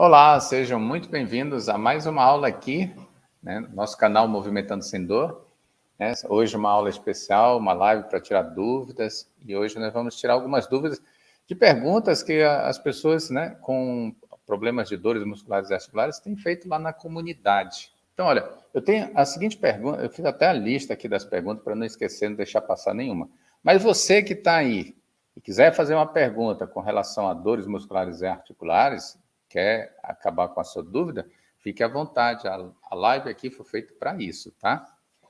Olá, sejam muito bem-vindos a mais uma aula aqui, né, no nosso canal Movimentando Sem Dor. Né? Hoje uma aula especial, uma live para tirar dúvidas, e hoje nós vamos tirar algumas dúvidas de perguntas que as pessoas, né, com problemas de dores musculares e articulares têm feito lá na comunidade. Então, olha, eu tenho a seguinte pergunta, eu fiz até a lista aqui das perguntas para não esquecer, não deixar passar nenhuma. Mas você que está aí e quiser fazer uma pergunta com relação a dores musculares e articulares, quer acabar com a sua dúvida, fique à vontade. A live aqui foi feita para isso, tá?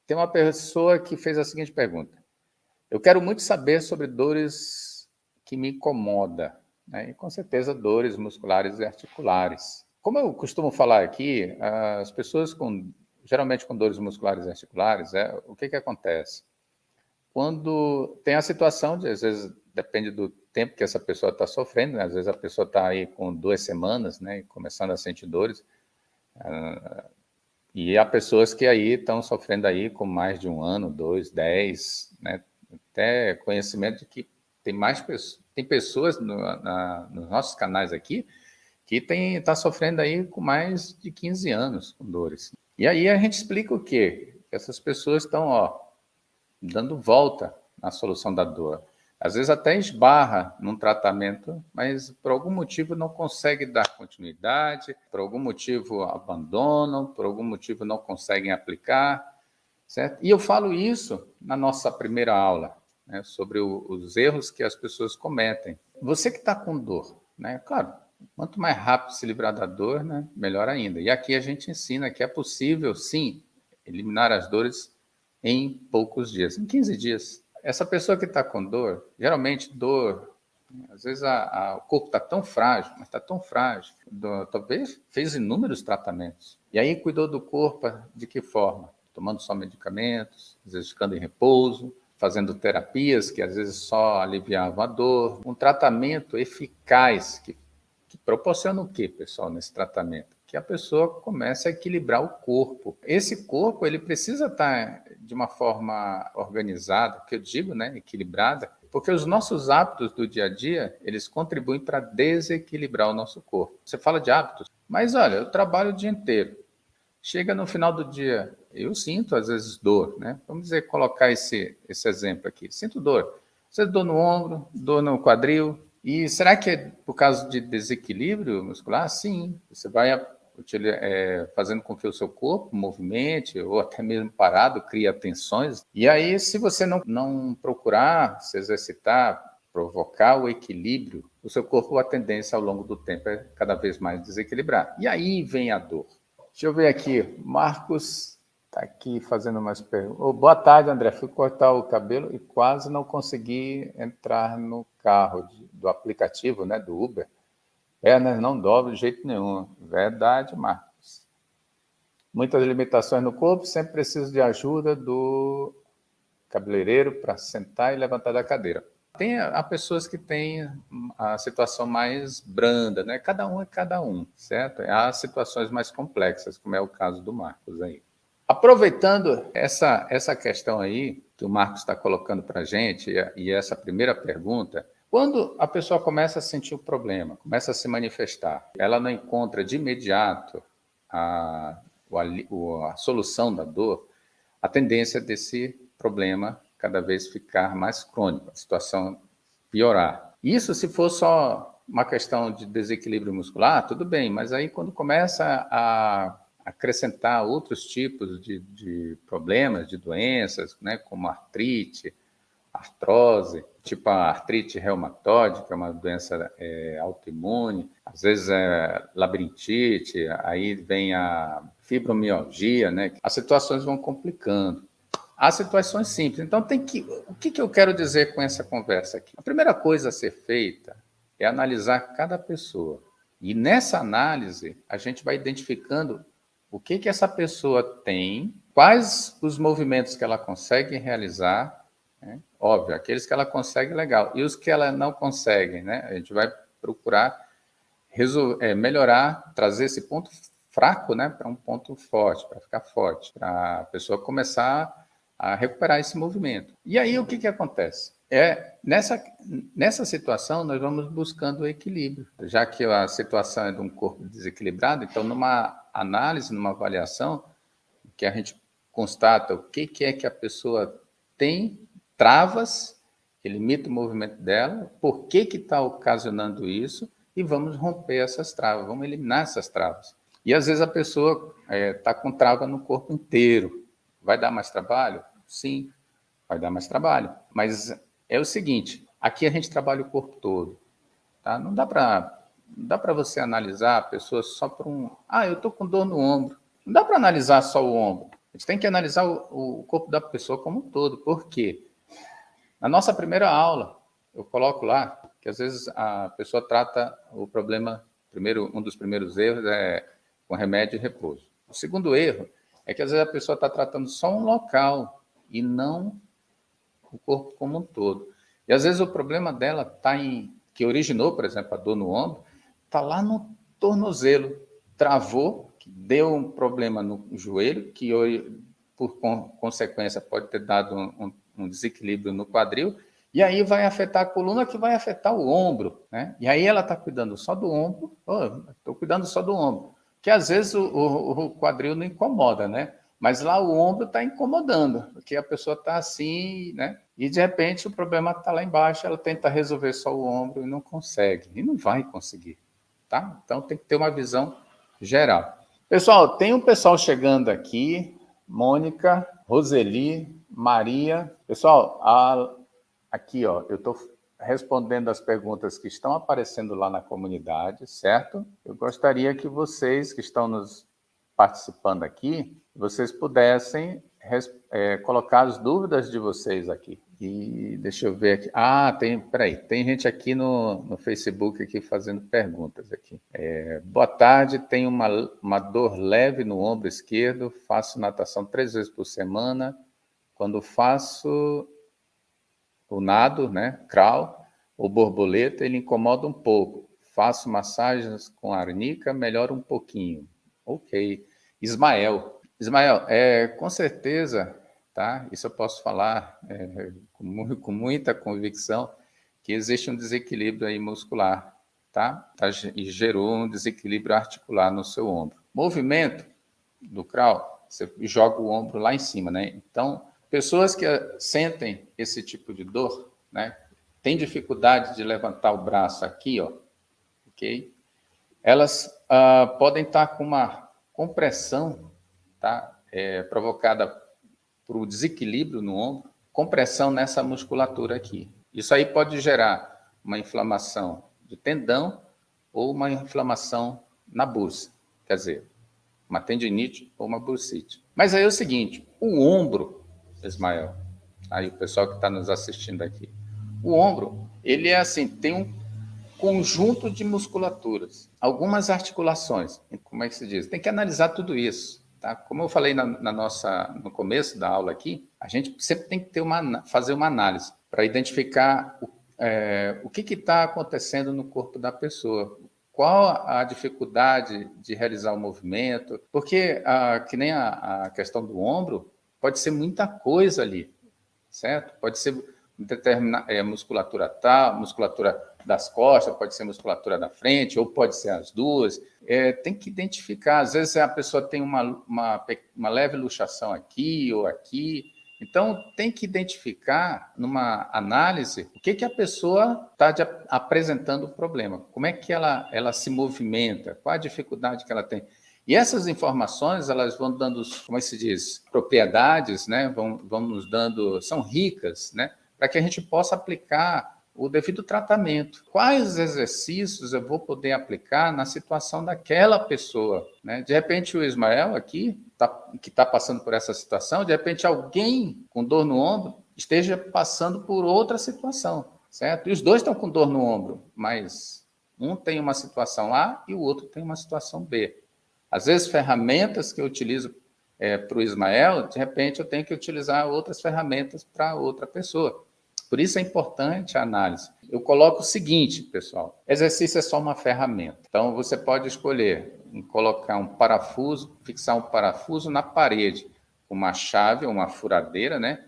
Tem uma pessoa que fez a seguinte pergunta. Eu quero muito saber sobre dores que me incomodam, né? E com certeza dores musculares e articulares. Como eu costumo falar aqui, as pessoas geralmente com dores musculares e articulares, o que acontece? Quando tem a situação de, às vezes, depende do tempo que essa pessoa está sofrendo, né? Às vezes a pessoa está aí com 2 semanas, né, começando a sentir dores, e há pessoas que aí estão sofrendo aí com mais de 1 ano, 2, 10, né, até conhecimento de que tem pessoas nos nossos canais aqui que está sofrendo aí com mais de 15 anos com dores. E aí a gente explica o quê? Essas pessoas estão, dando volta na solução da dor. Às vezes até esbarra num tratamento, mas por algum motivo não consegue dar continuidade, por algum motivo abandonam, por algum motivo não conseguem aplicar, certo? E eu falo isso na nossa primeira aula, né, sobre os erros que as pessoas cometem. Você que está com dor, né? Claro, quanto mais rápido se livrar da dor, né, melhor ainda. E aqui a gente ensina que é possível, sim, eliminar as dores em poucos dias, em 15 dias. Essa pessoa que está com dor, geralmente dor, às vezes o corpo está tão frágil, mas está tão frágil, talvez fez inúmeros tratamentos. E aí cuidou do corpo de que forma? Tomando só medicamentos, às vezes ficando em repouso, fazendo terapias que às vezes só aliviavam a dor. Um tratamento eficaz que proporciona o quê, pessoal, nesse tratamento? Que a pessoa comece a equilibrar o corpo. Esse corpo, ele precisa estar de uma forma organizada, que eu digo, né, equilibrada, porque os nossos hábitos do dia a dia, eles contribuem para desequilibrar o nosso corpo. Você fala de hábitos, mas olha, eu trabalho o dia inteiro. Chega no final do dia, eu sinto às vezes dor, né? Vamos dizer, colocar esse exemplo aqui. Sinto dor. Você dor no ombro, dor no quadril. E será que é por causa de desequilíbrio muscular? Sim. Você vai fazendo com que o seu corpo movimente, ou até mesmo parado, cria tensões. E aí, se você não procurar se exercitar, provocar o equilíbrio, o seu corpo, a tendência ao longo do tempo é cada vez mais desequilibrar. E aí vem a dor. Deixa eu ver aqui. Marcos está aqui fazendo umas perguntas. Boa tarde, André. Fui cortar o cabelo e quase não consegui entrar no carro do aplicativo, né, do Uber. Pernas não dobram de jeito nenhum. Verdade, Marcos. Muitas limitações no corpo, sempre preciso de ajuda do cabeleireiro para sentar e levantar da cadeira. Há pessoas que têm a situação mais branda, né? Cada um é cada um, certo? Há situações mais complexas, como é o caso do Marcos aí. Aproveitando essa questão aí que o Marcos está colocando para a gente, e essa primeira pergunta, quando a pessoa começa a sentir o problema, começa a se manifestar, ela não encontra de imediato a solução da dor, a tendência desse problema cada vez ficar mais crônico, a situação piorar. Isso se for só uma questão de desequilíbrio muscular, tudo bem, mas aí quando começa a acrescentar outros tipos de problemas, de doenças, né, como artrite, artrose, tipo a artrite reumatoide, que é uma doença autoimune, às vezes labirintite, aí vem a fibromialgia, né? As situações vão complicando. Há situações simples. Então, o que eu quero dizer com essa conversa aqui? A primeira coisa a ser feita é analisar cada pessoa. E nessa análise, a gente vai identificando o que essa pessoa tem, quais os movimentos que ela consegue realizar, né? Óbvio, aqueles que ela consegue, legal. E os que ela não consegue, né? A gente vai procurar melhorar, trazer esse ponto fraco, né, para um ponto forte, para ficar forte, para a pessoa começar a recuperar esse movimento. E aí o que acontece? Nessa situação, nós vamos buscando o equilíbrio, já que a situação é de um corpo desequilibrado, então, numa análise, numa avaliação, que a gente constata o que é que a pessoa tem, travas, que limita o movimento dela, por que está ocasionando isso, e vamos romper essas travas, vamos eliminar essas travas. E às vezes a pessoa está com trava no corpo inteiro. Vai dar mais trabalho? Sim, vai dar mais trabalho. Mas é o seguinte, aqui a gente trabalha o corpo todo. Tá? Não dá para você analisar a pessoa só por um... eu estou com dor no ombro. Não dá para analisar só o ombro. A gente tem que analisar o corpo da pessoa como um todo. Por quê? Na nossa primeira aula, eu coloco lá que às vezes a pessoa trata o problema, um dos primeiros erros é com remédio e repouso. O segundo erro é que às vezes a pessoa está tratando só um local e não o corpo como um todo. E às vezes o problema dela está que originou, por exemplo, a dor no ombro, está lá no tornozelo, travou, que deu um problema no joelho, que por consequência pode ter dado um desequilíbrio no quadril, e aí vai afetar a coluna, que vai afetar o ombro, né? E aí ela está cuidando só do ombro, estou cuidando só do ombro, que às vezes o quadril não incomoda, né? Mas lá o ombro está incomodando, porque a pessoa está assim, né? E de repente o problema está lá embaixo, ela tenta resolver só o ombro e não consegue, e não vai conseguir, tá? Então tem que ter uma visão geral. Pessoal, tem um pessoal chegando aqui, Mônica, Roseli, Maria. Pessoal, aqui, ó, eu estou respondendo as perguntas que estão aparecendo lá na comunidade, certo? Eu gostaria que vocês que estão nos participando aqui, vocês pudessem colocar as dúvidas de vocês aqui. E deixa eu ver aqui. Tem gente aqui no Facebook aqui fazendo perguntas aqui. Boa tarde, tenho uma dor leve no ombro esquerdo, faço natação 3 vezes por semana. Quando faço o nado, né, crawl ou borboleta, ele incomoda um pouco. Faço massagens com arnica, melhora um pouquinho. Ok. Ismael, com certeza, tá? Isso eu posso falar com muita convicção, que existe um desequilíbrio aí muscular, tá? E gerou um desequilíbrio articular no seu ombro. Movimento do crawl, você joga o ombro lá em cima, né? Então, pessoas que sentem esse tipo de dor, né? Tem dificuldade de levantar o braço aqui, ó, ok? Elas podem estar com uma compressão, tá? Provocada por um desequilíbrio no ombro, compressão nessa musculatura aqui. Isso aí pode gerar uma inflamação de tendão ou uma inflamação na bursa, quer dizer, uma tendinite ou uma bursite. Mas aí é o seguinte, o ombro, Ismael, aí o pessoal que está nos assistindo aqui, o ombro, ele é assim, tem um conjunto de musculaturas, algumas articulações, como é que se diz? Tem que analisar tudo isso, tá? Como eu falei no começo da aula aqui, a gente sempre tem que fazer uma análise para identificar o que está acontecendo no corpo da pessoa, qual a dificuldade de realizar o movimento, porque que nem a questão do ombro, pode ser muita coisa ali, certo? Pode ser determinada musculatura tal, musculatura das costas, pode ser musculatura da frente, ou pode ser as duas. Tem que identificar. Às vezes a pessoa tem uma leve luxação aqui ou aqui. Então, tem que identificar, numa análise, o que a pessoa está apresentando o problema, como é que ela se movimenta, qual a dificuldade que ela tem. E essas informações, elas vão dando, como é que se diz, propriedades, né? Vão nos dando, são ricas, né? Para que a gente possa aplicar o devido tratamento. Quais exercícios eu vou poder aplicar na situação daquela pessoa, né? De repente, o Ismael aqui, que está passando por essa situação, de repente alguém com dor no ombro esteja passando por outra situação, certo? E os dois estão com dor no ombro, mas um tem uma situação A e o outro tem uma situação B. Às vezes, ferramentas que eu utilizo para o Ismael, de repente eu tenho que utilizar outras ferramentas para outra pessoa. Por isso é importante a análise. Eu coloco o seguinte, pessoal, exercício é só uma ferramenta. Então, você pode escolher colocar um parafuso, fixar um parafuso na parede, uma chave ou uma furadeira, né?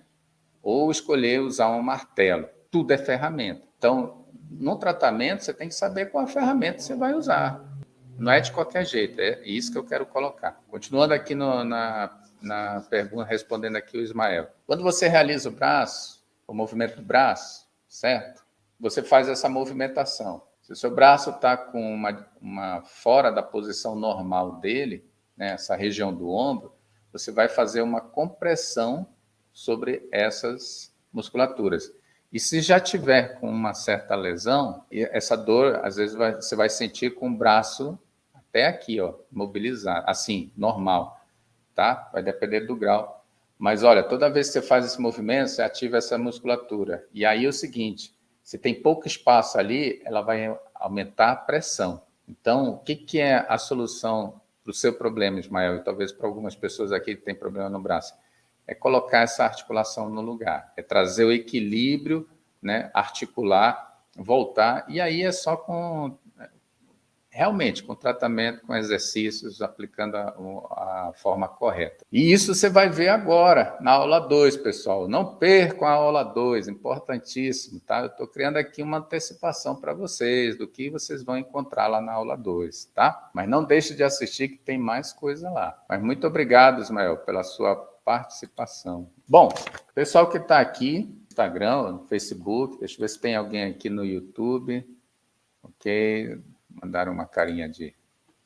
Ou escolher usar um martelo. tudo é ferramenta. Então, no tratamento, você tem que saber qual a ferramenta você vai usar. Não é de qualquer jeito, é isso que eu quero colocar. Continuando aqui na pergunta, respondendo aqui o Ismael. Quando você realiza o braço, o movimento do braço, certo? Você faz essa movimentação. Se o seu braço está com uma fora da posição normal dele, né, essa região do ombro, você vai fazer uma compressão sobre essas musculaturas. E se já tiver com uma certa lesão, essa dor, às vezes, você vai sentir com o braço até aqui, ó, mobilizar, assim, normal, tá? Vai depender do grau. Mas, olha, toda vez que você faz esse movimento, você ativa essa musculatura. E aí é o seguinte, se tem pouco espaço ali, ela vai aumentar a pressão. Então, o que é a solução para o seu problema, Ismael? E talvez para algumas pessoas aqui que têm problema no braço. É colocar essa articulação no lugar. É trazer o equilíbrio, né, articular, voltar. E aí é só realmente, com tratamento, com exercícios, aplicando a forma correta. E isso você vai ver agora, na aula 2, pessoal. Não percam a aula 2, importantíssimo, tá? Eu estou criando aqui uma antecipação para vocês, do que vocês vão encontrar lá na aula 2, tá? Mas não deixe de assistir, que tem mais coisa lá. Mas muito obrigado, Ismael, pela sua participação. Bom, pessoal que está aqui no Instagram, no Facebook, deixa eu ver se tem alguém aqui no YouTube. Ok, mandaram uma carinha de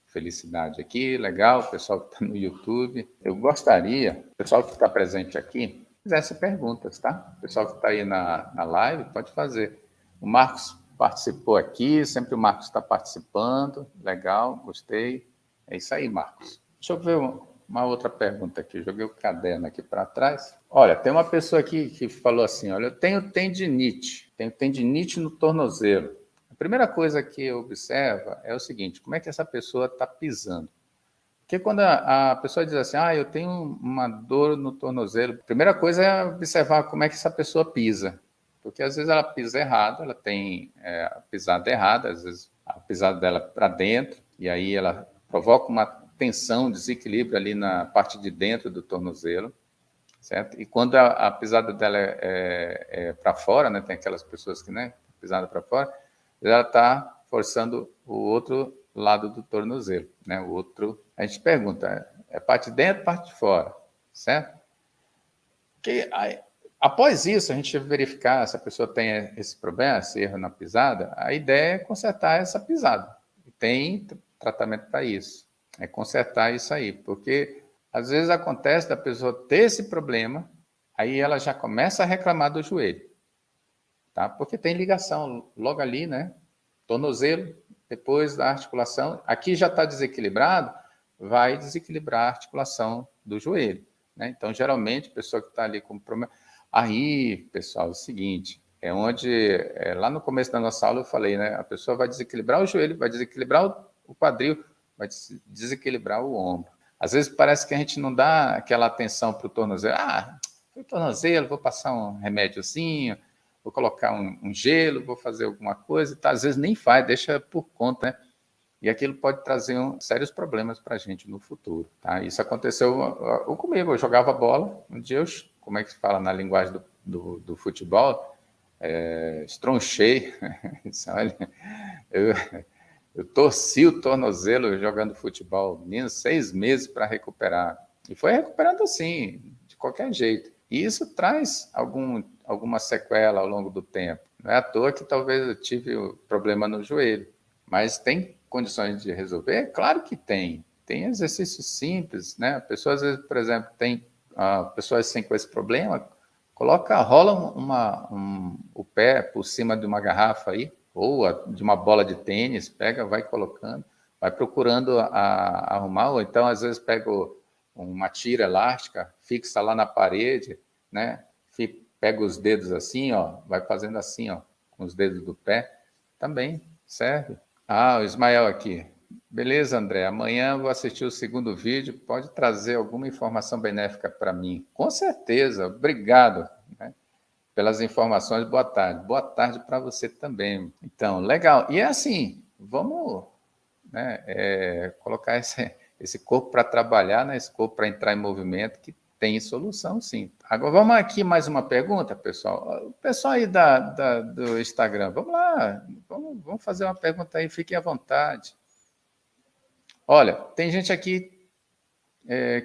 felicidade aqui, legal, o pessoal que está no YouTube. Eu gostaria, o pessoal que está presente aqui, fizesse perguntas, tá? O pessoal que está aí na live pode fazer. O Marcos participou aqui, sempre o Marcos está participando, legal, gostei. É isso aí, Marcos. Deixa eu ver uma outra pergunta aqui, joguei o caderno aqui para trás. Olha, tem uma pessoa aqui que falou assim, olha, eu tenho tendinite no tornozelo. A primeira coisa que eu observo é o seguinte, como é que essa pessoa está pisando? Porque quando a pessoa diz assim, eu tenho uma dor no tornozelo, a primeira coisa é observar como é que essa pessoa pisa. Porque às vezes ela pisa errado, ela tem a pisada errada, às vezes a pisada dela para dentro, e aí ela provoca uma tensão, desequilíbrio ali na parte de dentro do tornozelo, certo? E quando a pisada dela é para fora, né, tem aquelas pessoas que, né, pisada para fora, ela está forçando o outro lado do tornozelo, né? O outro, a gente pergunta, é parte de dentro, parte de fora, certo? Após isso, a gente verificar se a pessoa tem esse problema, esse erro na pisada, a ideia é consertar essa pisada. E tem tratamento para isso, é consertar isso aí, porque às vezes acontece da pessoa ter esse problema, aí ela já começa a reclamar do joelho. Tá? Porque tem ligação logo ali, né? Tornozelo, depois da articulação. Aqui já está desequilibrado, vai desequilibrar a articulação do joelho. Né? Então, geralmente, a pessoa que está ali com problema... Aí, pessoal, é o seguinte, lá no começo da nossa aula eu falei, né? A pessoa vai desequilibrar o joelho, vai desequilibrar o quadril, vai desequilibrar o ombro. Às vezes parece que a gente não dá aquela atenção para o tornozelo. Foi o tornozelo, vou passar um remédiozinho, vou colocar um gelo, vou fazer alguma coisa, tá? Às vezes nem faz, deixa por conta, né? E aquilo pode trazer sérios problemas para a gente no futuro, tá? Isso aconteceu comigo, eu jogava bola, um dia como é que se fala na linguagem do futebol? Estronchei, olha, eu torci o tornozelo jogando futebol, menino, 6 meses para recuperar, e foi recuperando assim, de qualquer jeito. E isso traz alguma sequela ao longo do tempo. Não é à toa que talvez eu tive o problema no joelho. Mas tem condições de resolver? Claro que tem. Tem exercícios simples, né? A pessoa, às vezes, por exemplo, tem pessoas assim com esse problema, rola o pé por cima de uma garrafa aí, ou de uma bola de tênis, pega, vai colocando, vai procurando arrumar, ou então, às vezes, pega uma tira elástica, fixa lá na parede, né? Pega os dedos assim, ó, vai fazendo assim, ó, com os dedos do pé, também serve. O Ismael aqui. Beleza, André, amanhã vou assistir o segundo vídeo, pode trazer alguma informação benéfica para mim? Com certeza, obrigado, né, pelas informações, boa tarde para você também. Então, legal, e é assim, vamos, né, colocar esse corpo para trabalhar, né, esse corpo para entrar em movimento, que tem solução, sim. Agora, vamos aqui mais uma pergunta, pessoal. O pessoal aí do Instagram, vamos lá, vamos fazer uma pergunta aí, fiquem à vontade. Olha, tem gente aqui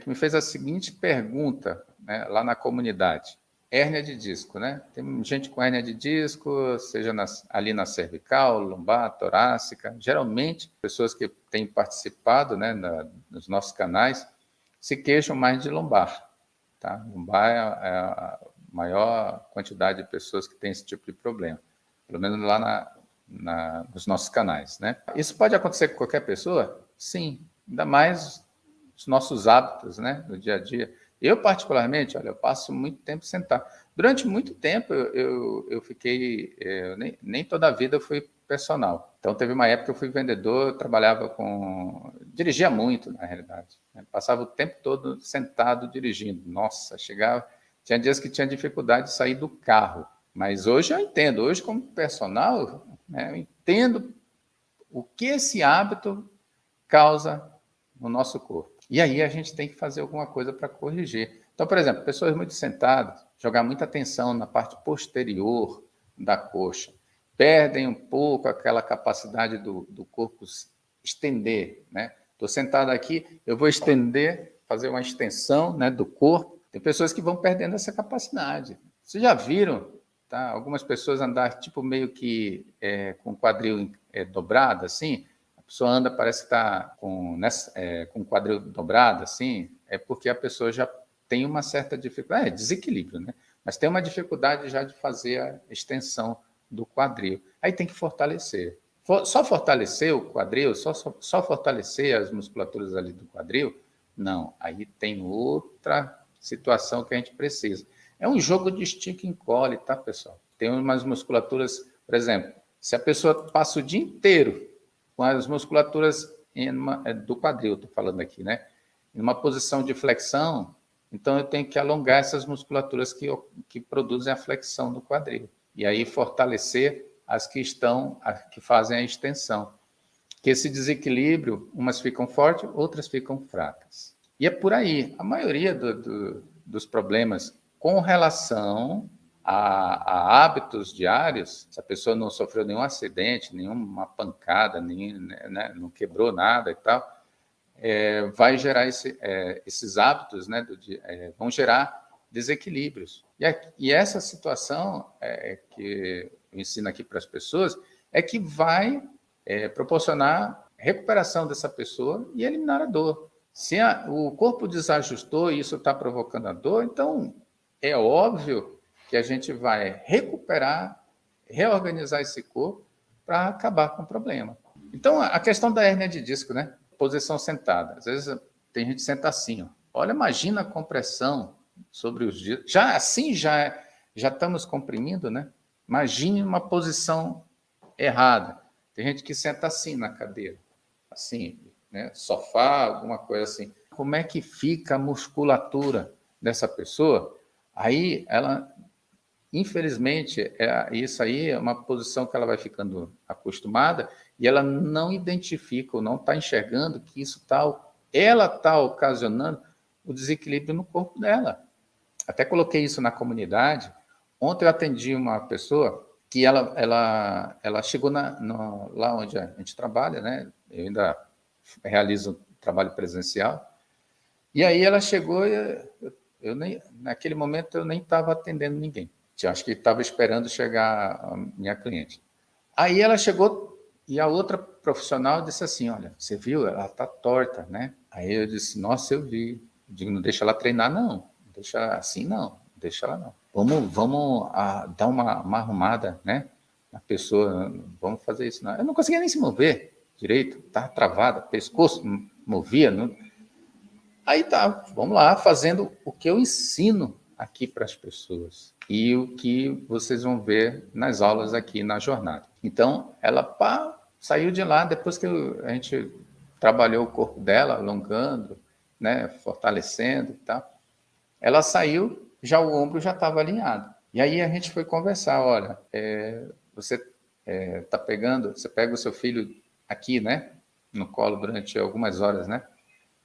que me fez a seguinte pergunta, né, lá na comunidade. Hérnia de disco, né? Tem gente com hérnia de disco, seja ali na cervical, lombar, torácica. Geralmente, pessoas que têm participado, né, nos nossos canais se queixam mais de lombar. Tá? Lombar é a maior quantidade de pessoas que têm esse tipo de problema, pelo menos lá nos nossos canais. Né? Isso pode acontecer com qualquer pessoa? Sim, ainda mais os nossos hábitos, né, no dia a dia. Eu, particularmente, olha, eu passo muito tempo sentado. Durante muito tempo, eu fiquei... nem toda a vida eu fui personal. Então, teve uma época que eu fui vendedor, eu trabalhava com... Dirigia muito, na realidade. Né? Passava o tempo todo sentado dirigindo. Nossa, chegava... Tinha dias que tinha dificuldade de sair do carro. Mas hoje eu entendo. Hoje, como personal, né, eu entendo o que esse hábito causa no nosso corpo. E aí a gente tem que fazer alguma coisa para corrigir. Então, por exemplo, pessoas muito sentadas, jogar muita atenção na parte posterior da coxa, perdem um pouco aquela capacidade do corpo estender, né? Estou sentado aqui, eu vou estender, fazer uma extensão, né, do corpo. Tem pessoas que vão perdendo essa capacidade. Vocês já viram, tá? Algumas pessoas andar tipo meio que com o quadril dobrado, assim? A pessoa anda, parece que está com o quadril dobrado, assim, é porque a pessoa já tem uma certa dificuldade, desequilíbrio, né? Mas tem uma dificuldade já de fazer a extensão do quadril. Aí tem que fortalecer. Só fortalecer o quadril, só fortalecer as musculaturas ali do quadril, não. Aí tem outra situação que a gente precisa. É um jogo de estica e encolhe, tá, pessoal? Tem umas musculaturas, por exemplo, se a pessoa passa o dia inteiro com as musculaturas do quadril, estou falando aqui, né? Em uma posição de flexão, então eu tenho que alongar essas musculaturas que produzem a flexão do quadril. E aí fortalecer as que fazem a extensão. Que esse desequilíbrio, umas ficam fortes, outras ficam fracas. E é por aí. A maioria dos problemas com relação a hábitos diários, se a pessoa não sofreu nenhum acidente, nenhuma pancada, né, não quebrou nada e tal, vai gerar esses hábitos, né, vão gerar desequilíbrios. E essa situação que eu ensino aqui para as pessoas é que vai proporcionar recuperação dessa pessoa e eliminar a dor. Se o corpo desajustou e isso está provocando a dor, então é óbvio que a gente vai recuperar, reorganizar esse corpo para acabar com o problema. Então, a questão da hérnia de disco, né? Posição sentada. Às vezes tem gente que senta assim, ó. Olha, imagina a compressão sobre os discos. Já assim já estamos comprimindo, né? Imagine uma posição errada. Tem gente que senta assim na cadeira, assim, né? Sofá, alguma coisa assim. Como é que fica a musculatura dessa pessoa? Aí ela, infelizmente, isso aí é uma posição que ela vai ficando acostumada e ela não identifica ou não está enxergando que ela está ocasionando o desequilíbrio no corpo dela. Até coloquei isso na comunidade. Ontem eu atendi uma pessoa que ela chegou lá onde a gente trabalha, né? Eu ainda realizo trabalho presencial. E aí ela chegou e naquele momento eu nem estava atendendo ninguém. Eu acho que estava esperando chegar a minha cliente. Aí ela chegou e a outra profissional disse assim, olha, você viu? Ela está torta, né? Aí eu disse, nossa, eu vi. Eu digo, não deixa ela treinar, não. Deixa assim, não. Deixa ela, não. Vamos dar uma arrumada, né? Na pessoa, vamos fazer isso. Não. Eu não conseguia nem se mover direito. Estava travada, pescoço movia. Não. Aí tá, vamos lá, fazendo o que eu ensino aqui para as pessoas e o que vocês vão ver nas aulas aqui na jornada. Então, ela saiu de lá depois que a gente trabalhou o corpo dela, alongando, né, fortalecendo e tal. Ela saiu, já o ombro já estava alinhado. E aí a gente foi conversar, olha, você você pega o seu filho aqui, né, no colo durante algumas horas, né?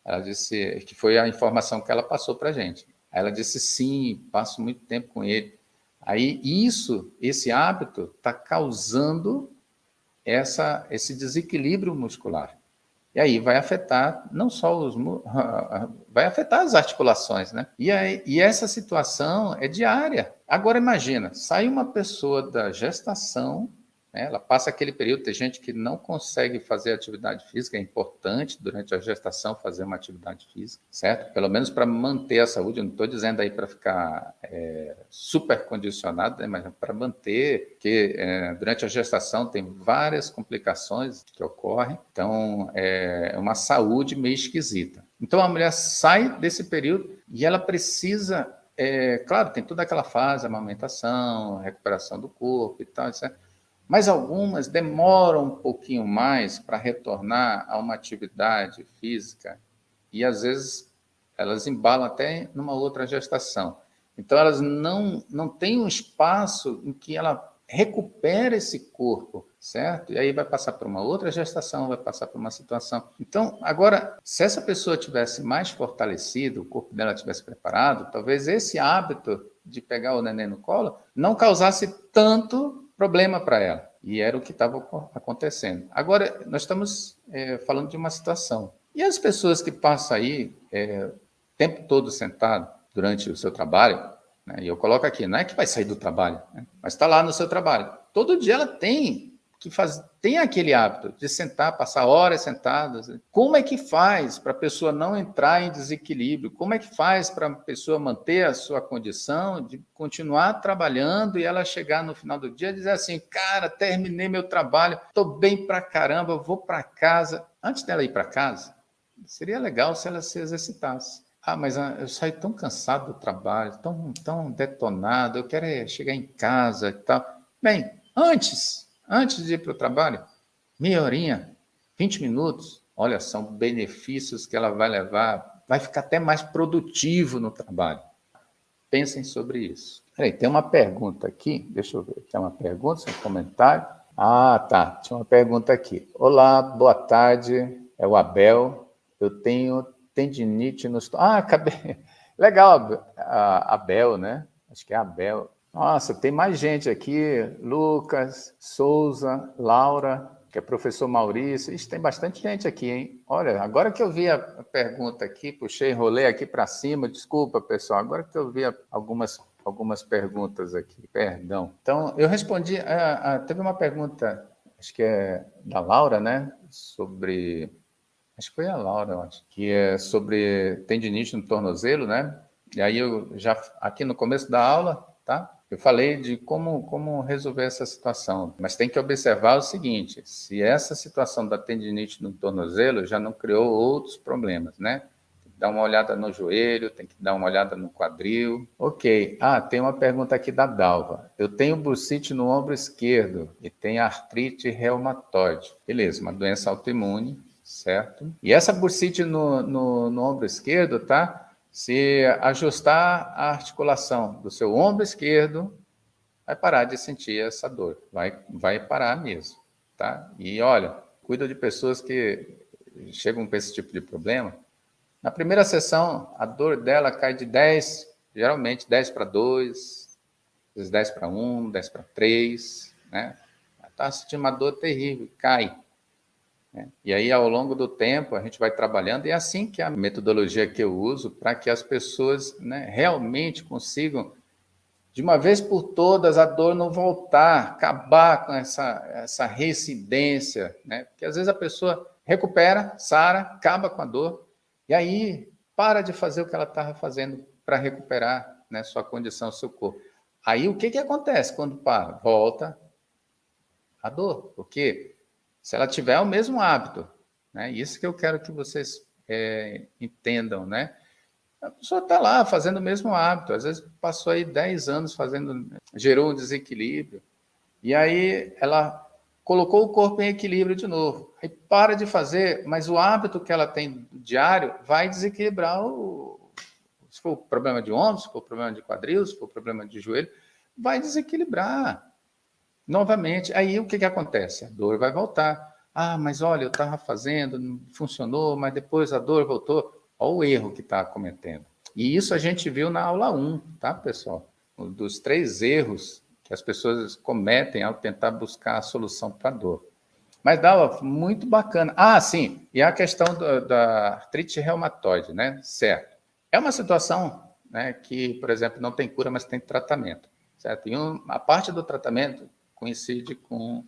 Ela disse que foi a informação que ela passou para a gente. Aí ela disse, sim, passo muito tempo com ele. Aí esse hábito está causando esse desequilíbrio muscular. E aí vai afetar não só vai afetar as articulações, né? E essa situação é diária. Agora imagina, sai uma pessoa da gestação, né? Ela passa aquele período, tem gente que não consegue fazer atividade física, é importante durante a gestação fazer uma atividade física, certo? Pelo menos para manter a saúde, eu não estou dizendo aí para ficar super condicionado, né? Mas para manter, porque durante a gestação tem várias complicações que ocorrem, então é uma saúde meio esquisita. Então a mulher sai desse período e ela precisa, claro, tem toda aquela fase, amamentação, recuperação do corpo e tal, etc. Mas algumas demoram um pouquinho mais para retornar a uma atividade física e, às vezes, elas embalam até numa outra gestação. Então, elas não têm um espaço em que ela recupera esse corpo, certo? E aí vai passar por uma outra gestação, vai passar por uma situação. Então, agora, se essa pessoa tivesse mais fortalecido, o corpo dela tivesse preparado, talvez esse hábito de pegar o neném no colo não causasse tanto problema para ela. E era o que estava acontecendo. Agora, nós estamos falando de uma situação. E as pessoas que passam aí o tempo todo sentado durante o seu trabalho, né? E eu coloco aqui, não é que vai sair do trabalho, né? Mas está lá no seu trabalho. Todo dia ela tem aquele hábito de sentar, passar horas sentadas. Como é que faz para a pessoa não entrar em desequilíbrio? Como é que faz para a pessoa manter a sua condição de continuar trabalhando e ela chegar no final do dia e dizer assim, cara, terminei meu trabalho, estou bem pra caramba, vou para casa. Antes dela ir para casa, seria legal se ela se exercitasse. Ah, mas eu saio tão cansado do trabalho, tão detonado, eu quero chegar em casa e tal. Bem, antes de ir para o trabalho, meia horinha, 20 minutos, olha, são benefícios que ela vai levar, vai ficar até mais produtivo no trabalho. Pensem sobre isso. Peraí, tem uma pergunta aqui, deixa eu ver, tem uma pergunta, um comentário. Ah, tá, tinha uma pergunta aqui. Olá, boa tarde, é o Abel, eu tenho tendinite nos... Ah, acabei... Legal, Abel, né? Acho que é Abel. Nossa, tem mais gente aqui, Lucas, Souza, Laura, que é professor Maurício. Ixi, tem bastante gente aqui, hein? Olha, agora que eu vi a pergunta aqui, puxei, rolei aqui para cima, desculpa, pessoal, agora que eu vi algumas perguntas aqui, perdão. Então, eu respondi, teve uma pergunta, acho que é da Laura, né? Acho que foi a Laura, eu acho, que é sobre tendinite no tornozelo, né? E aí eu já, aqui no começo da aula, tá? Eu falei de como resolver essa situação, mas tem que observar o seguinte, se essa situação da tendinite no tornozelo já não criou outros problemas, né? Tem que dar uma olhada no joelho, tem que dar uma olhada no quadril. Ok, tem uma pergunta aqui da Dalva. Eu tenho bursite no ombro esquerdo e tenho artrite reumatoide. Beleza, uma doença autoimune, certo? E essa bursite no ombro esquerdo, tá? Se ajustar a articulação do seu ombro esquerdo, vai parar de sentir essa dor. Vai parar mesmo, tá? E olha, cuida de pessoas que chegam com esse tipo de problema. Na primeira sessão, a dor dela cai de 10, geralmente 10 para 2, às vezes 10 para 1, 10 para 3, né? Ela está sentindo uma dor terrível, cai. E aí, ao longo do tempo, a gente vai trabalhando, e é assim que é a metodologia que eu uso para que as pessoas, né, realmente consigam, de uma vez por todas, a dor não voltar, acabar com essa reincidência, né? Porque às vezes a pessoa recupera, sara, acaba com a dor, e aí para de fazer o que ela estava fazendo para recuperar, né, sua condição, seu corpo. Aí o que acontece quando para? Volta a dor, porque se ela tiver o mesmo hábito, né? Isso que eu quero que vocês entendam, né? A pessoa está lá fazendo o mesmo hábito, às vezes passou aí 10 anos fazendo, gerou um desequilíbrio, e aí ela colocou o corpo em equilíbrio de novo, aí para de fazer, mas o hábito que ela tem diário vai desequilibrar se for problema de ombro, se for problema de quadril, se for problema de joelho, vai desequilibrar. Novamente, aí o que acontece? A dor vai voltar. Ah, mas olha, eu estava fazendo, não funcionou, mas depois a dor voltou. Olha o erro que está cometendo. E isso a gente viu na aula 1, tá, pessoal? Um dos 3 erros que as pessoas cometem ao tentar buscar a solução para a dor. Mas, Dalva, muito bacana. Ah, sim, e a questão da artrite reumatoide, né? Certo. É uma situação, né, que, por exemplo, não tem cura, mas tem tratamento, certo? E a parte do tratamento coincide com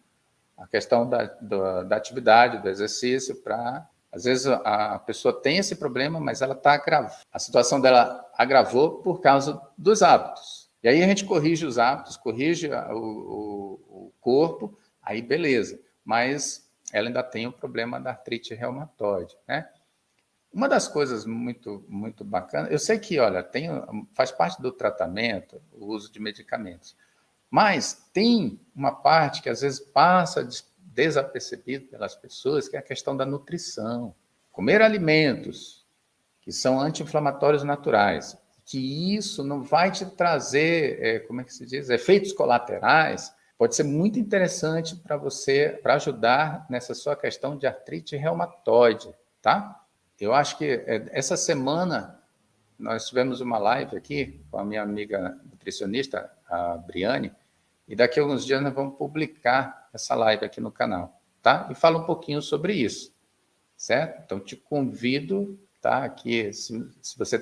a questão da atividade, do exercício, para... Às vezes a pessoa tem esse problema, mas ela está agravando. A situação dela agravou por causa dos hábitos. E aí a gente corrige os hábitos, corrige o corpo, aí beleza. Mas ela ainda tem o problema da artrite reumatoide, né? Uma das coisas muito, muito bacanas, eu sei que, olha, faz parte do tratamento o uso de medicamentos, mas tem uma parte que às vezes passa desapercebido pelas pessoas, que é a questão da nutrição. Comer alimentos que são anti-inflamatórios naturais, que isso não vai te trazer, como é que se diz, efeitos colaterais, pode ser muito interessante para você, para ajudar nessa sua questão de artrite reumatoide, tá? Eu acho que essa semana nós tivemos uma live aqui com a minha amiga nutricionista, a Briane, e daqui a alguns dias nós vamos publicar essa live aqui no canal, tá? E fala um pouquinho sobre isso, certo? Então, te convido, tá? Aqui, se você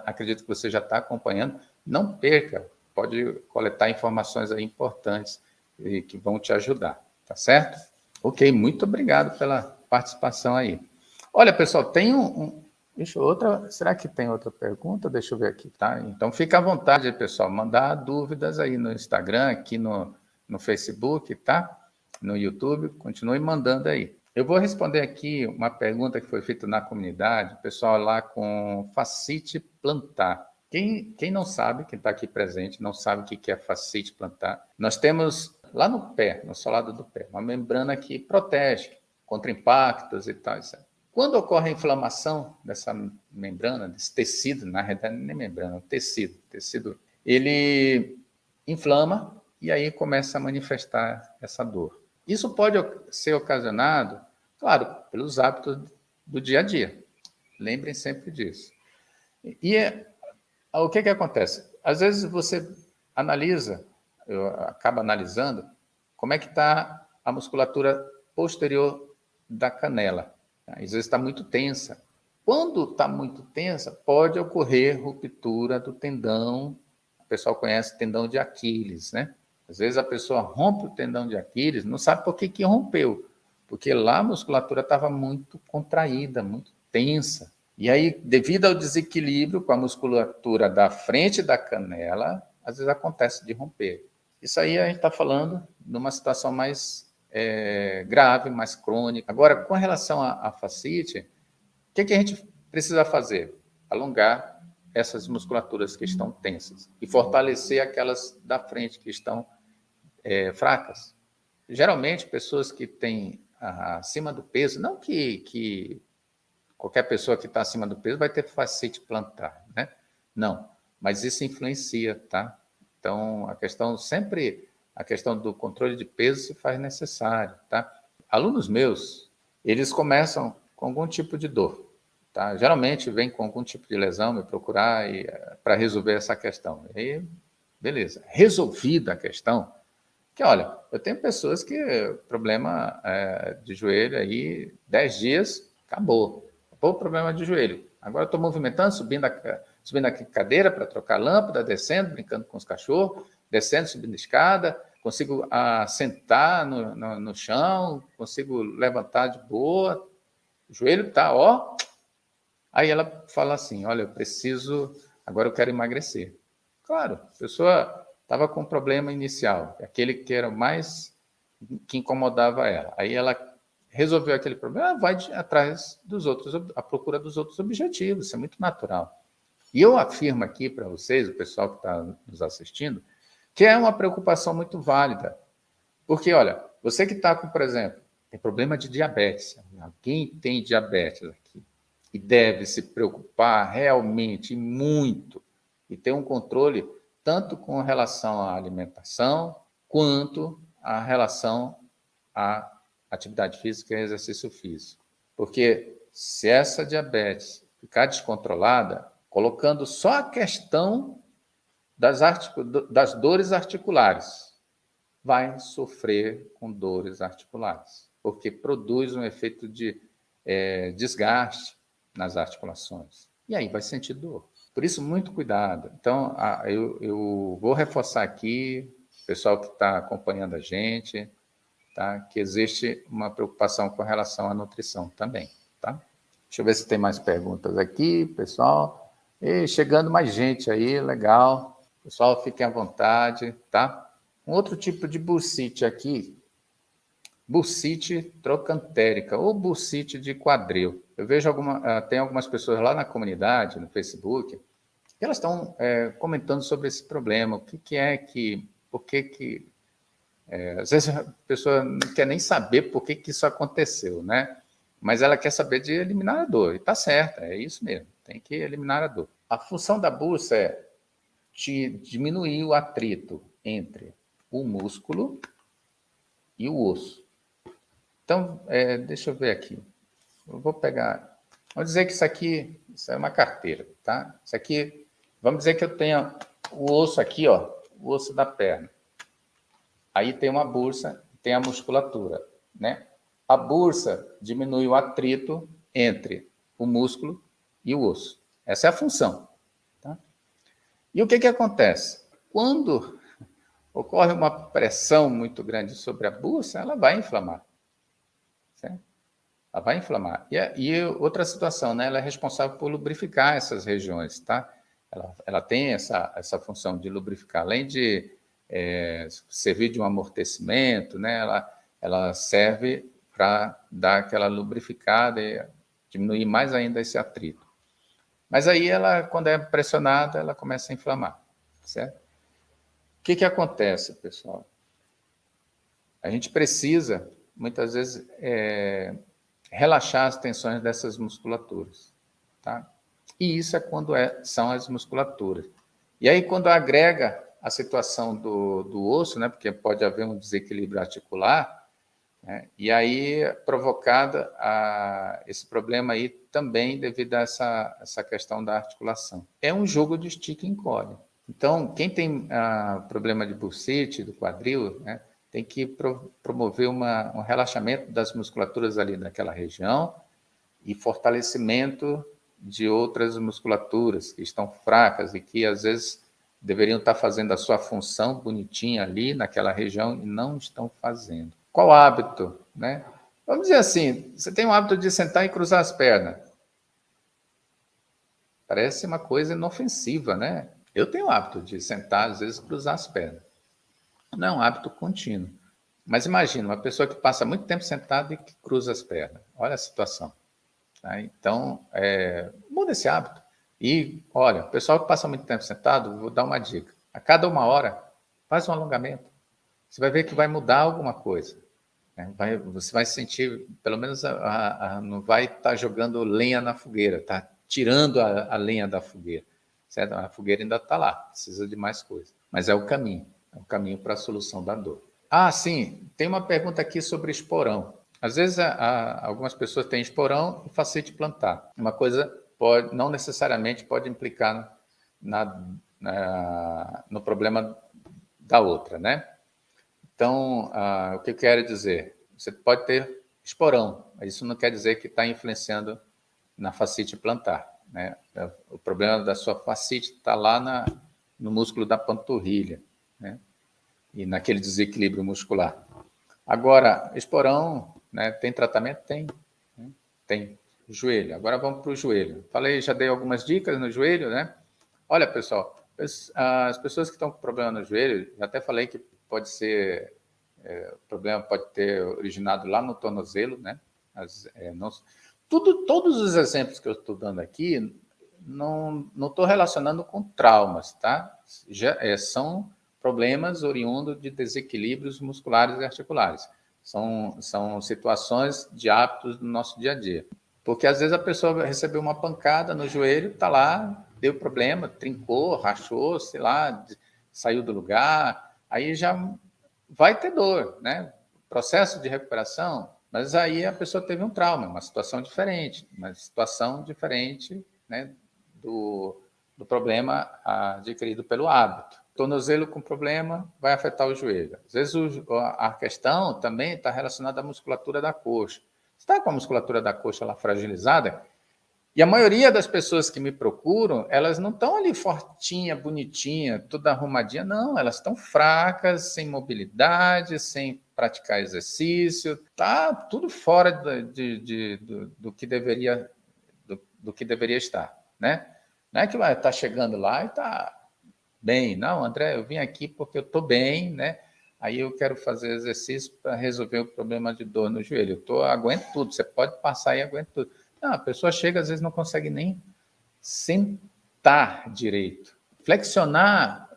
acredita que você já está acompanhando, não perca, pode coletar informações aí importantes e que vão te ajudar, tá certo? Ok, muito obrigado pela participação aí. Olha, pessoal, tem será que tem outra pergunta? Deixa eu ver aqui, tá? Então, fica à vontade, pessoal, mandar dúvidas aí no Instagram, aqui no Facebook, tá? No YouTube, continue mandando aí. Eu vou responder aqui uma pergunta que foi feita na comunidade, o pessoal lá com fascite plantar. Quem não sabe, quem está aqui presente, não sabe o que é fascite plantar, nós temos lá no pé, no solado do pé, uma membrana que protege contra impactos e tal, etc. Quando ocorre a inflamação dessa membrana, desse tecido, na realidade nem membrana, tecido, ele inflama e aí começa a manifestar essa dor. Isso pode ser ocasionado, claro, pelos hábitos do dia a dia. Lembrem sempre disso. E o que acontece? Às vezes você acaba analisando como é que está a musculatura posterior da canela. Às vezes está muito tensa. Quando está muito tensa, pode ocorrer ruptura do tendão. O pessoal conhece tendão de Aquiles, né? Às vezes a pessoa rompe o tendão de Aquiles, não sabe por que rompeu, porque lá a musculatura estava muito contraída, muito tensa. E aí, devido ao desequilíbrio com a musculatura da frente da canela, às vezes acontece de romper. Isso aí a gente está falando de uma situação mais grave, mais crônica. Agora, com relação à fascite, o que a gente precisa fazer? Alongar essas musculaturas que estão tensas e fortalecer aquelas da frente que estão fracas. Geralmente, pessoas que têm acima do peso, não que qualquer pessoa que está acima do peso vai ter fascite plantar, né? Não, mas isso influencia, tá? Então, a questão do controle de peso se faz necessário, tá? Alunos meus, eles começam com algum tipo de dor, tá? Geralmente vem com algum tipo de lesão me procurar para resolver essa questão. E beleza, resolvida a questão, que olha, eu tenho pessoas que problema de joelho aí, 10 dias, acabou o problema de joelho. Agora estou movimentando, subindo a cadeira para trocar lâmpada, descendo, brincando com os cachorros, descendo, subindo a escada, consigo sentar no chão, consigo levantar de boa, o joelho está, ó. Aí ela fala assim, olha, agora eu quero emagrecer. Claro, a pessoa estava com um problema inicial, aquele que era mais que incomodava ela. Aí ela resolveu aquele problema, vai atrás à procura dos outros objetivos, isso é muito natural. E eu afirmo aqui para vocês, o pessoal que está nos assistindo, que é uma preocupação muito válida. Porque, olha, você que está com, por exemplo, tem problema de diabetes, alguém tem diabetes aqui, e deve se preocupar realmente muito e ter um controle tanto com relação à alimentação quanto à relação à atividade física e exercício físico. Porque se essa diabetes ficar descontrolada, colocando só a questão das dores articulares, vai sofrer com dores articulares, porque produz um efeito de desgaste nas articulações. E aí vai sentir dor. Por isso, muito cuidado. Então, eu vou reforçar aqui, pessoal que está acompanhando a gente, tá? Que existe uma preocupação com relação à nutrição também. Tá? Deixa eu ver se tem mais perguntas aqui, pessoal. E chegando mais gente aí, legal. Pessoal, fiquem à vontade, tá? Um outro tipo de bursite aqui, bursite trocantérica ou bursite de quadril. Eu vejo tem algumas pessoas lá na comunidade, no Facebook, que elas estão comentando sobre esse problema. O que é que... Por que às vezes a pessoa não quer nem saber por que isso aconteceu, né? Mas ela quer saber de eliminar a dor. E está certo, é isso mesmo. Tem que eliminar a dor. A função da bursa é diminuir o atrito entre o músculo e o osso. Então, deixa eu ver aqui. Eu vou pegar... Vamos dizer que isso é uma carteira, tá? Isso aqui, vamos dizer que eu tenho o osso aqui, ó, o osso da perna. Aí tem uma bursa, tem a musculatura, né? A bursa diminui o atrito entre o músculo e o osso. Essa é a função. Tá? E o que acontece? Quando ocorre uma pressão muito grande sobre a bursa, ela vai inflamar. Certo? Ela vai inflamar. E outra situação, né? Ela é responsável por lubrificar essas regiões, tá? Ela tem essa função de lubrificar, além de servir de um amortecimento, né? Ela serve para dar aquela lubrificada e diminuir mais ainda esse atrito. Mas aí quando é pressionada, ela começa a inflamar, certo? O que acontece, pessoal? A gente precisa, muitas vezes, relaxar as tensões dessas musculaturas, tá? E isso é quando são as musculaturas. E aí, quando agrega a situação do osso, né, porque pode haver um desequilíbrio articular, né, e aí provocada esse problema aí também devido a essa questão da articulação. É um jogo de estica e encolhe. Então, quem tem problema de bursite, do quadril, né, tem que promover um relaxamento das musculaturas ali daquela região e fortalecimento de outras musculaturas que estão fracas e que, às vezes, deveriam estar fazendo a sua função bonitinha ali naquela região e não estão fazendo. Qual hábito? Né? Vamos dizer assim, você tem o hábito de sentar e cruzar as pernas. Parece uma coisa inofensiva, né? Eu tenho o hábito de sentar, às vezes, cruzar as pernas. Não é um hábito contínuo. Mas imagina, uma pessoa que passa muito tempo sentada e que cruza as pernas. Olha a situação. Tá? Então, muda esse hábito. E, olha, o pessoal que passa muito tempo sentado, vou dar uma dica. A cada 1 hora, faz um alongamento. Você vai ver que vai mudar alguma coisa. Né? Você vai sentir, pelo menos, não vai estar jogando lenha na fogueira, tá tirando a lenha da fogueira. Certo? A fogueira ainda está lá, precisa de mais coisa. Mas é o caminho para a solução da dor. Ah, sim, tem uma pergunta aqui sobre esporão. Às vezes, algumas pessoas têm esporão e fascite plantar. Uma coisa não necessariamente pode implicar no problema da outra, né? Então, o que eu quero dizer? Você pode ter esporão, mas isso não quer dizer que está influenciando na fascite plantar, né? O problema da sua fascite está lá no músculo da panturrilha, né? E naquele desequilíbrio muscular. Agora, esporão, né, tem tratamento? Tem. Né? Tem. Joelho. Agora vamos para o joelho. Já dei algumas dicas no joelho, né? Olha, pessoal, as pessoas que estão com problema no joelho, já até falei que pode ser, o problema pode ter originado lá no tornozelo, né? Todos os exemplos que eu estou dando aqui, não estou relacionando com traumas, tá? São problemas oriundos de desequilíbrios musculares e articulares. São situações de hábitos do nosso dia a dia. Porque, às vezes, a pessoa recebeu uma pancada no joelho, está lá, deu problema, trincou, rachou, sei lá, saiu do lugar, aí já vai ter dor, né? Processo de recuperação, mas aí a pessoa teve um trauma, uma situação diferente, né, do problema adquirido pelo hábito. Tornozelo com problema vai afetar o joelho. Às vezes a questão também está relacionada à musculatura da coxa. Se está com a musculatura da coxa lá fragilizada, e a maioria das pessoas que me procuram, elas não estão ali fortinha, bonitinha, toda arrumadinha, não, elas estão fracas, sem mobilidade, sem praticar exercício, tá tudo fora do que deveria do que deveria estar, né? Não é que vai estar chegando lá e está bem, não, André, eu vim aqui porque eu estou bem, né? Aí eu quero fazer exercício para resolver o problema de dor no joelho. Aguento tudo, você pode passar e aguento tudo. Não, a pessoa chega, às vezes não consegue nem sentar direito. Flexionar,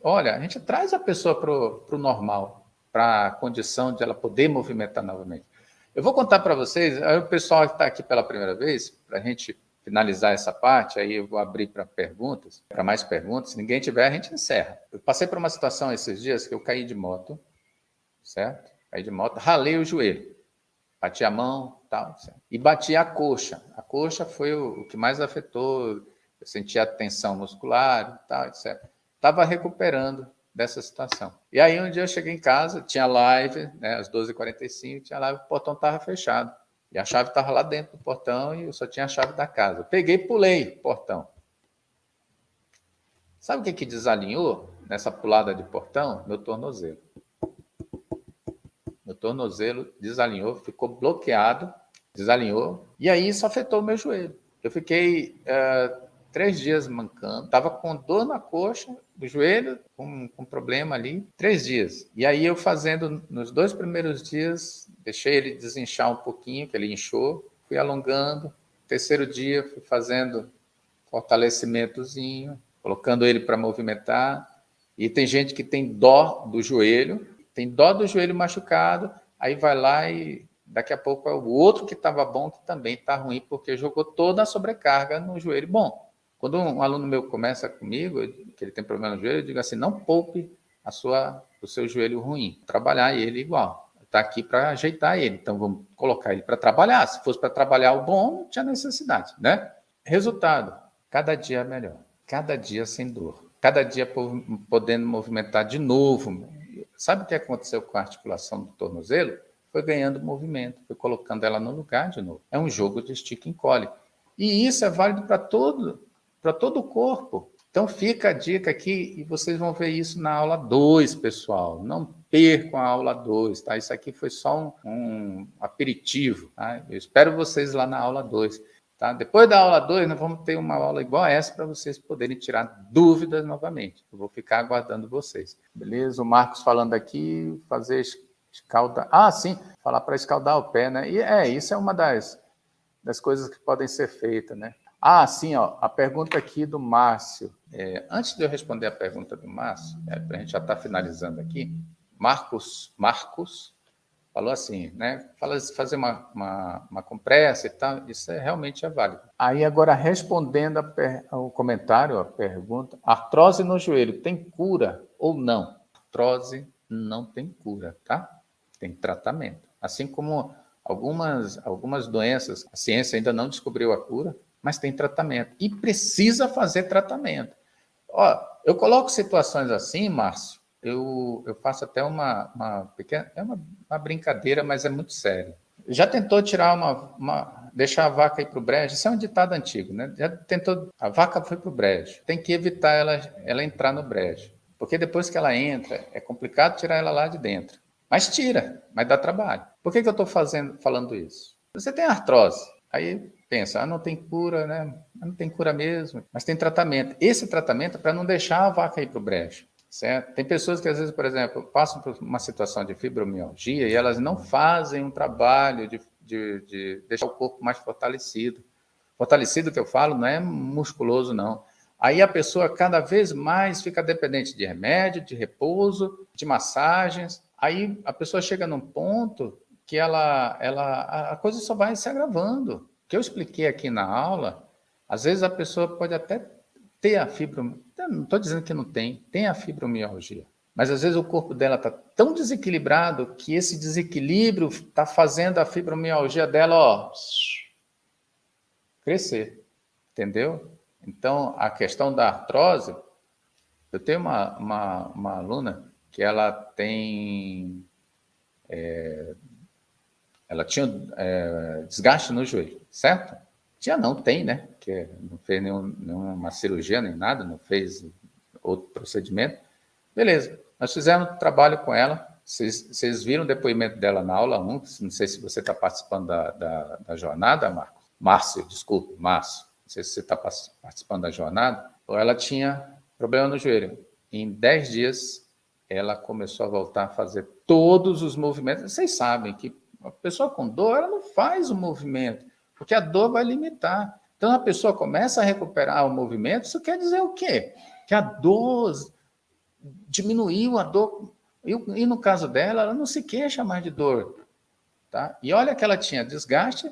olha, a gente traz a pessoa para o normal, para a condição de ela poder movimentar novamente. Eu vou contar para vocês, aí o pessoal que está aqui pela primeira vez, para a gente finalizar essa parte, aí eu vou abrir para perguntas, para mais perguntas. Se ninguém tiver, a gente encerra. Eu passei por uma situação esses dias que eu caí de moto, certo? Caí de moto, ralei o joelho. Bati a mão, tal, e bati a coxa. A coxa foi o que mais afetou. Eu senti a tensão muscular, tal, etc. Estava recuperando dessa situação. E aí um dia eu cheguei em casa, tinha live, né, às 12h45, tinha live, o portão estava fechado. E a chave estava lá dentro do portão e eu só tinha a chave da casa. Eu peguei e pulei o portão. Sabe o que desalinhou nessa pulada de portão? Meu tornozelo. Meu tornozelo desalinhou, ficou bloqueado, desalinhou, e aí isso afetou o meu joelho. Eu fiquei 3 dias mancando, estava com dor na coxa, do joelho, com problema ali, 3 dias. E aí eu fazendo, nos 2 primeiros dias, deixei ele desinchar um pouquinho, que ele inchou, fui alongando. 3º dia, fui fazendo fortalecimentozinho, colocando ele para movimentar. E tem gente que tem dó do joelho, machucado, aí vai lá e daqui a pouco é o outro que estava bom que também está ruim, porque jogou toda a sobrecarga no joelho bom. Quando um aluno meu começa comigo, que ele tem problema no joelho, eu digo assim, não poupe o seu joelho ruim, trabalhar ele igual. Está aqui para ajeitar ele, então vamos colocar ele para trabalhar. Se fosse para trabalhar o bom, não tinha necessidade, né? Resultado, cada dia melhor, cada dia sem dor, cada dia podendo movimentar de novo. Sabe o que aconteceu com a articulação do tornozelo? Foi ganhando movimento, foi colocando ela no lugar de novo. É um jogo de estica e encolhe. E isso é válido para todo o corpo. Então fica a dica aqui e vocês vão ver isso na aula 2, pessoal. Não percam a aula 2, tá? Isso aqui foi só um aperitivo, tá? Eu espero vocês lá na aula 2. Tá? Depois da aula 2, nós vamos ter uma aula igual a essa para vocês poderem tirar dúvidas novamente. Eu vou ficar aguardando vocês. Beleza? O Marcos falando aqui, fazer escaldar... sim, falar para escaldar o pé, né? E isso é uma das coisas que podem ser feitas, né? Sim, ó, a pergunta aqui do Márcio. Antes de eu responder a pergunta do Márcio, para a gente já estar finalizando aqui, Marcos falou assim, né? Fazer uma compressa e tal, isso realmente é válido. Aí agora respondendo ao comentário, a pergunta, artrose no joelho tem cura ou não? Artrose não tem cura, tá? Tem tratamento. Assim como algumas doenças, a ciência ainda não descobriu a cura, mas tem tratamento. E precisa fazer tratamento. Ó, eu coloco situações assim, Márcio, eu faço até uma pequena... É uma brincadeira, mas é muito sério. Já tentou tirar deixar a vaca ir para o brejo? Isso é um ditado antigo, né? Já tentou... A vaca foi para o brejo. Tem que evitar ela entrar no brejo. Porque depois que ela entra, é complicado tirar ela lá de dentro. Mas tira, mas dá trabalho. Por que eu estou falando isso? Você tem artrose. Aí pensa, não tem cura, né? Não tem cura mesmo, mas tem tratamento. Esse tratamento é para não deixar a vaca ir para o brejo, certo? Tem pessoas que às vezes, por exemplo, passam por uma situação de fibromialgia e elas não fazem um trabalho de deixar o corpo mais fortalecido. Fortalecido que eu falo não é musculoso, não. Aí a pessoa cada vez mais fica dependente de remédio, de repouso, de massagens. Aí a pessoa chega num ponto que a coisa só vai se agravando. O que eu expliquei aqui na aula, às vezes a pessoa pode até ter a fibromialgia, não estou dizendo que não tem a fibromialgia, mas às vezes o corpo dela está tão desequilibrado que esse desequilíbrio está fazendo a fibromialgia dela crescer. entendeu? Então, a questão da artrose, eu tenho uma aluna que ela tem, ela tinha desgaste no joelho, certo? Tinha não, tem, né? Porque não fez nenhuma cirurgia nem nada, não fez outro procedimento. Beleza, nós fizemos trabalho com ela. Vocês viram o depoimento dela na aula 1, não sei se você está participando da jornada, Marcos. Márcio, desculpe, Márcio. Não sei se você está participando da jornada. Ou ela tinha problema no joelho. Em 10 dias, ela começou a voltar a fazer todos os movimentos. Vocês sabem que a pessoa com dor, ela não faz o movimento, porque a dor vai limitar. Então, a pessoa começa a recuperar o movimento, isso quer dizer o quê? Que a dor diminuiu, a dor. E no caso dela, ela não se queixa mais de dor. Tá? E olha que ela tinha desgaste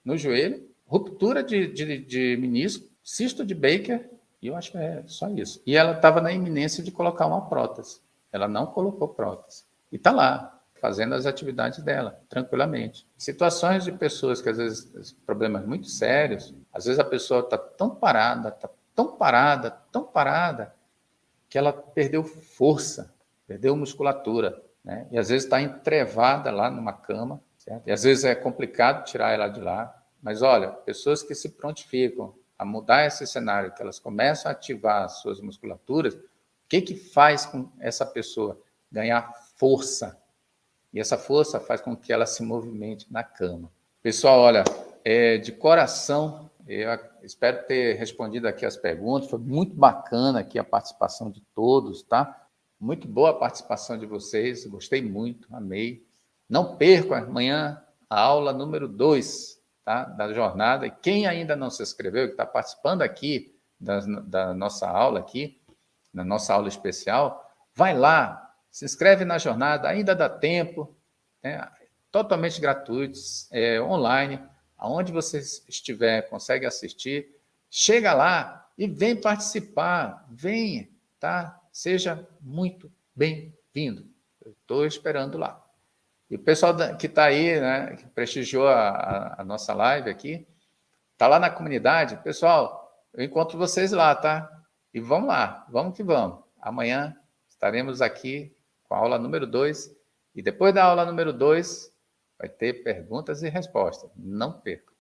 no joelho, ruptura de menisco, cisto de Baker, e eu acho que é só isso. E ela estava na iminência de colocar uma prótese. Ela não colocou prótese. E está lá, fazendo as atividades dela, tranquilamente. Situações de pessoas que, às vezes, problemas muito sérios, às vezes a pessoa está tão parada, tão parada, que ela perdeu força, perdeu musculatura, né? E às vezes está entrevada lá numa cama, certo? E às vezes é complicado tirar ela de lá. Mas olha, pessoas que se prontificam a mudar esse cenário, que elas começam a ativar as suas musculaturas, o que faz com essa pessoa ganhar força? E essa força faz com que ela se movimente na cama. Pessoal, olha, de coração, eu espero ter respondido aqui as perguntas. Foi muito bacana aqui a participação de todos, tá? Muito boa a participação de vocês, gostei muito, amei. Não percam amanhã a aula número 2, tá? Da jornada. E quem ainda não se inscreveu, que está participando aqui da nossa aula aqui, na nossa aula especial, vai lá, se inscreve na jornada, ainda dá tempo, né? Totalmente gratuitos, online, aonde você estiver, consegue assistir, chega lá e vem participar, venha, tá? Seja muito bem-vindo. Eu estou esperando lá. E o pessoal que está aí, né, que prestigiou a nossa live aqui, está lá na comunidade. Pessoal, eu encontro vocês lá, tá? E vamos lá, vamos que vamos. Amanhã estaremos aqui com a aula número 2. E depois da aula número 2, vai ter perguntas e respostas. Não perca.